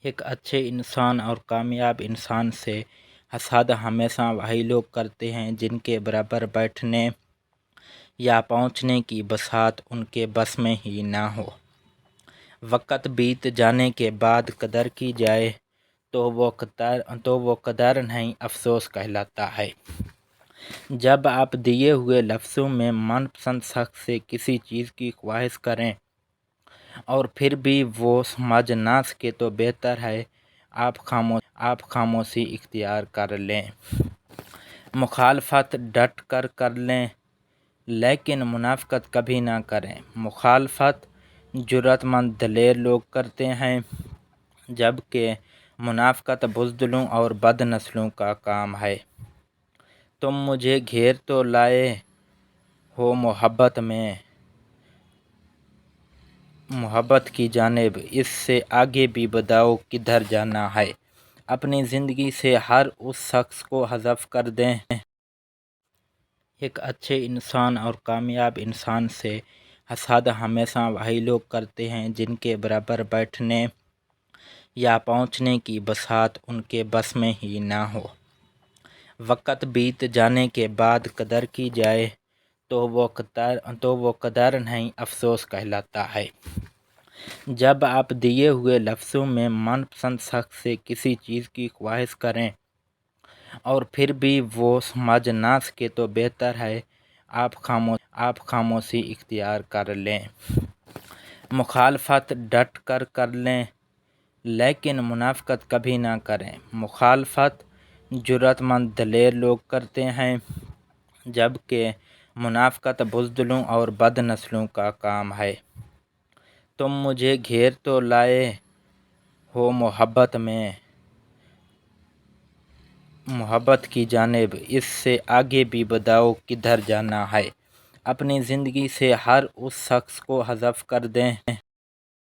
ایک اچھے انسان اور کامیاب انسان سے حسد ہمیشہ وہی لوگ کرتے ہیں جن کے برابر بیٹھنے یا پہنچنے کی بساط ان کے بس میں ہی نہ ہو۔ وقت بیت جانے کے بعد قدر کی جائے تو وہ قدر نہیں افسوس کہلاتا ہے۔ جب آپ دیے ہوئے لفظوں میں من پسند شخص سے کسی چیز کی خواہش کریں اور پھر بھی وہ سمجھ نہ سکے تو بہتر ہے آپ خاموشی اختیار کر لیں۔ مخالفت ڈٹ کر لیں لیکن منافقت کبھی نہ کریں۔ مخالفت جرأت مند دلیر لوگ کرتے ہیں جبکہ منافقت بزدلوں اور بد نسلوں کا کام ہے۔ تم مجھے گھیر تو لائے ہو محبت کی جانب، اس سے آگے بھی بتاؤ کدھر جانا ہے۔ اپنی زندگی سے ہر اس شخص کو حذف کر دیں۔ ایک اچھے انسان اور کامیاب انسان سے حسد ہمیشہ وہی لوگ کرتے ہیں جن کے برابر بیٹھنے یا پہنچنے کی بساط ان کے بس میں ہی نہ ہو۔ وقت بیت جانے کے بعد قدر کی جائے تو وہ قدر نہیں افسوس کہلاتا ہے۔ جب آپ دیے ہوئے لفظوں میں من پسند شخص سے کسی چیز کی خواہش کریں اور پھر بھی وہ سمجھ نہ سکے تو بہتر ہے آپ خاموشی اختیار کر لیں۔ مخالفت ڈٹ کر لیں لیکن منافقت کبھی نہ کریں۔ مخالفت جرأت مند دلیر لوگ کرتے ہیں جبکہ منافقت بزدلوں اور بد نسلوں کا کام ہے۔ تم مجھے گھیر تو لائے ہو محبت کی جانب، اس سے آگے بھی بتاؤ کدھر جانا ہے۔ اپنی زندگی سے ہر اس شخص کو حذف کر دیں۔